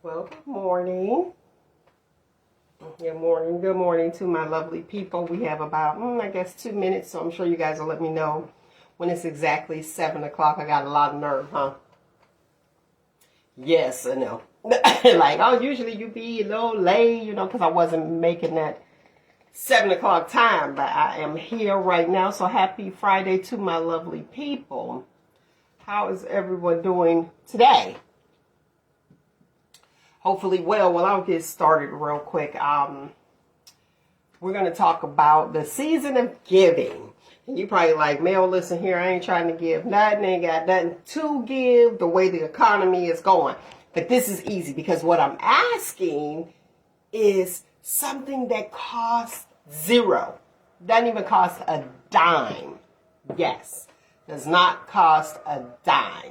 Well, good morning. Good morning to my lovely people. We have about, I guess, 2 minutes, so I'm sure you guys will let me know when it's exactly 7 o'clock. I got a lot of nerve, huh? Yes, I know. Like, usually you be a little late, because I wasn't making that 7 o'clock time, but I am here right now, so happy Friday to my lovely people. How is everyone doing today? Hopefully well. I'll get started real quick. We're going to talk about the season of giving. And you probably like, Mel, listen here, I ain't trying to give nothing, ain't got nothing to give the way the economy is going. But this is easy because what I'm asking is something that costs zero. Doesn't even cost a dime. Yes, does not cost a dime.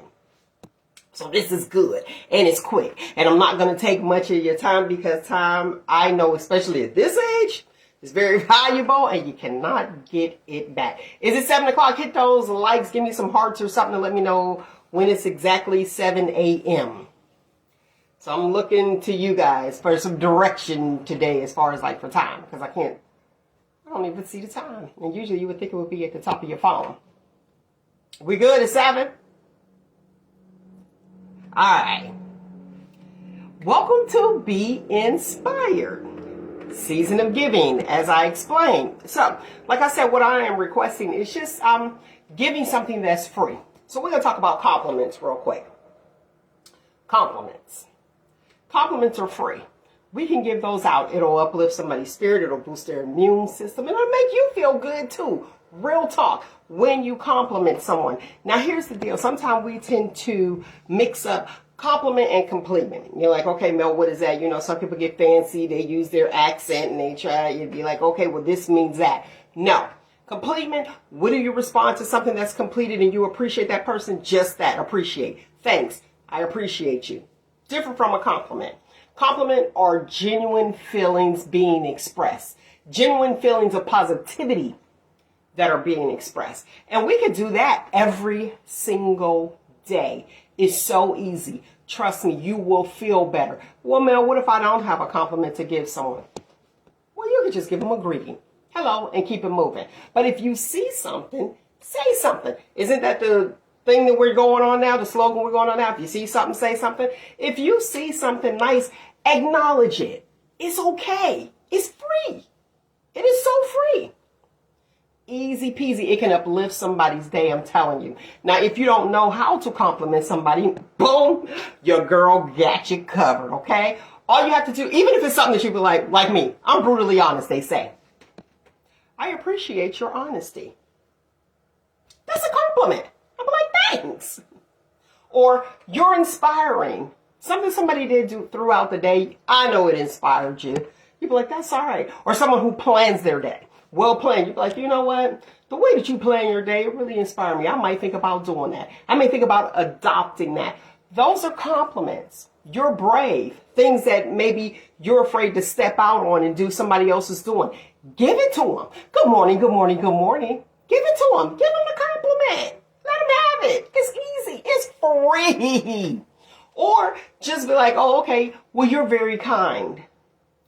So this is good and it's quick. And I'm not going to take much of your time because time, I know, especially at this age, is very valuable and you cannot get it back. Is it 7 o'clock? Hit those likes. Give me some hearts or something to let me know when it's exactly 7 a.m. So I'm looking to you guys for some direction today as far as like for time because I don't even see the time. And usually you would think it would be at the top of your phone. We good at 7? All right. Welcome to Be Inspired. Season of Giving, as I explained. So, like I said, what I am requesting is just giving something that's free. So we're going to talk about compliments real quick. Compliments. Compliments are free. We can give those out. It'll uplift somebody's spirit. It'll boost their immune system. And it'll make you feel good too. Real talk. When you compliment someone. Now, here's the deal. Sometimes we tend to mix up compliment and compliment. You're like, okay, Mel, what is that? Some people get fancy. They use their accent and they try. You'd be like, okay, well, this means that. No. Compliment, when do you respond to something that's completed and you appreciate that person? Just that. Appreciate. Thanks. I appreciate you. Different from a compliment. Compliment are genuine feelings being expressed. Genuine feelings of positivity that are being expressed. And we could do that every single day. It's so easy. Trust me, you will feel better. Well, Mel, what if I don't have a compliment to give someone? Well, you could just give them a greeting. Hello, and keep it moving. But if you see something, say something. Isn't that the thing that we're going on now, the slogan we're going on now? If you see something, say something. If you see something nice, acknowledge it. It's okay. It's free. It is so free. Easy peasy. It can uplift somebody's day, I'm telling you. Now, if you don't know how to compliment somebody, boom, your girl got you covered, okay? All you have to do, even if it's something that you be like me, I'm brutally honest, they say. I appreciate your honesty. That's a compliment. I'm like, thanks. Or, you're inspiring. Something somebody did do throughout the day, I know it inspired you. You'd be like, that's all right. Or someone who plans their day. Well planned. You'd be like, you know what? The way that you plan your day, it really inspired me. I might think about doing that. I may think about adopting that. Those are compliments. You're brave. Things that maybe you're afraid to step out on and do somebody else is doing. Give it to them. Good morning, good morning, good morning. Give it to them. Give them the compliment. Let them have it. It's easy. It's free. Or just be like, oh, okay, well, you're very kind.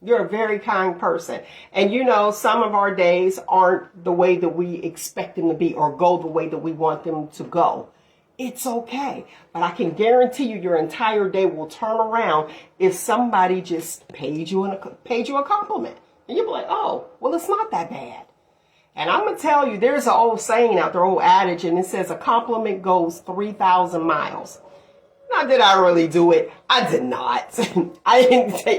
You're a very kind person. And some of our days aren't the way that we expect them to be or go the way that we want them to go. It's okay. But I can guarantee you your entire day will turn around if somebody just paid you a compliment. And you'll be like, oh, well, it's not that bad. And I'm going to tell you, there's an old saying out there, old adage, and it says a compliment goes 3,000 miles. Not that I really do it. I did not. I didn't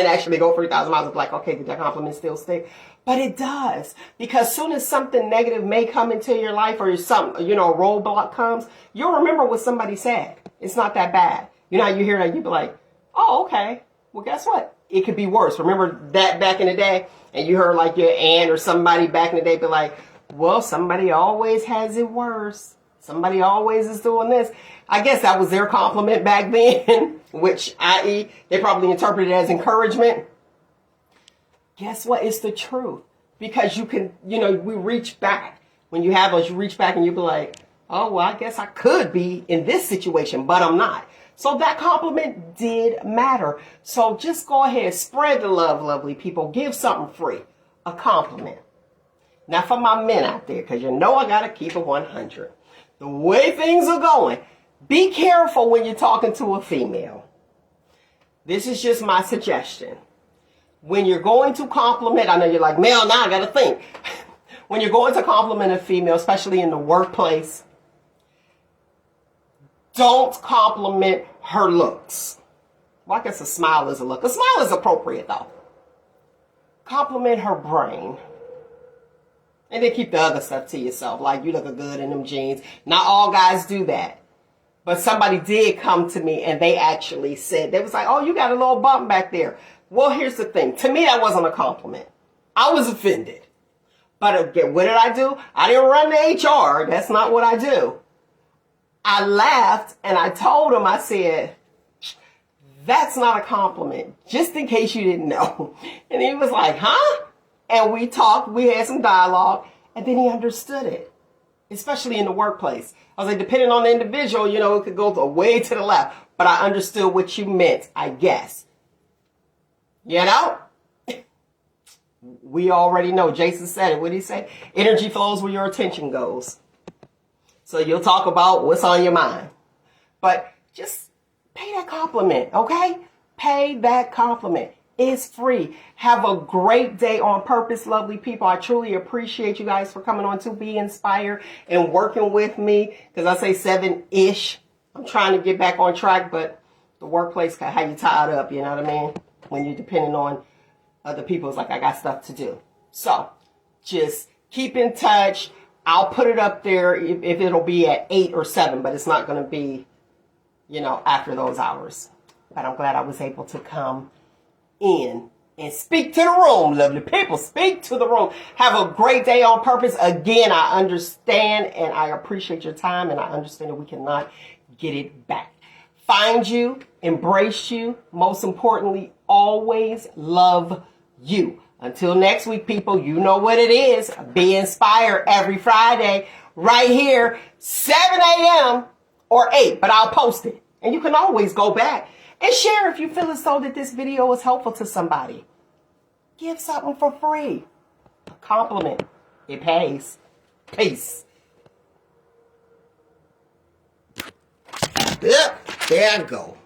actually go 3,000 miles and be like, okay, did that compliment still stick? But it does. Because soon as something negative may come into your life or a roadblock comes, you'll remember what somebody said. It's not that bad. You hear that, you be like, oh, okay. Well, guess what? It could be worse. Remember that back in the day? And you heard like your aunt or somebody back in the day be like, well, somebody always has it worse. Somebody always is doing this. I guess that was their compliment back then, which, i.e., they probably interpreted it as encouragement. Guess what? It's the truth. Because you can, we reach back. When you have us, you reach back and you be like, oh, well, I guess I could be in this situation, but I'm not. So that compliment did matter. So just go ahead, spread the love, lovely people. Give something free, a compliment. Now for my men out there, because you know I got to keep it 100. The way things are going, be careful when you're talking to a female. This is just my suggestion. When you're going to compliment, I know you're like, Mel, now I got to think. When you're going to compliment a female, especially in the workplace, don't compliment her looks. Well, I guess a smile is a look. A smile is appropriate, though. Compliment her brain. And then keep the other stuff to yourself. Like, you look good in them jeans. Not all guys do that. But somebody did come to me and they actually said, they was like, oh, you got a little bump back there. Well, here's the thing. To me, that wasn't a compliment. I was offended. But again, what did I do? I didn't run to HR. That's not what I do. I laughed and I told him, I said, that's not a compliment, just in case you didn't know. And he was like, huh? And we talked, we had some dialogue, and then he understood it, especially in the workplace. I was like, depending on the individual, you know, it could go way to the left, but I understood what you meant, I guess. You know? We already know. Jason said it. What did he say? Energy flows where your attention goes. So you'll talk about what's on your mind. But just pay that compliment, okay? Pay that compliment. It's free. Have a great day on purpose, lovely people. I truly appreciate you guys for coming on to Be Inspired and working with me. Because I say 7-ish. I'm trying to get back on track, but the workplace can have you tied up, you know what I mean? When you're depending on other people, it's like I got stuff to do. So just keep in touch. I'll put it up there if it'll be at 8 or 7, but it's not going to be, you know, after those hours. But I'm glad I was able to come in and speak to the room, lovely people. Speak to the room. Have a great day on purpose. Again, I understand and I appreciate your time, and I understand that we cannot get it back. Find you, embrace you, most importantly, always love you. Until next week, people, you know what it is. Be Inspired every Friday right here, 7 a.m. or 8, but I'll post it. And you can always go back and share if you feel as though that this video is helpful to somebody. Give something for free. A compliment. It pays. Peace. Yep, there I go.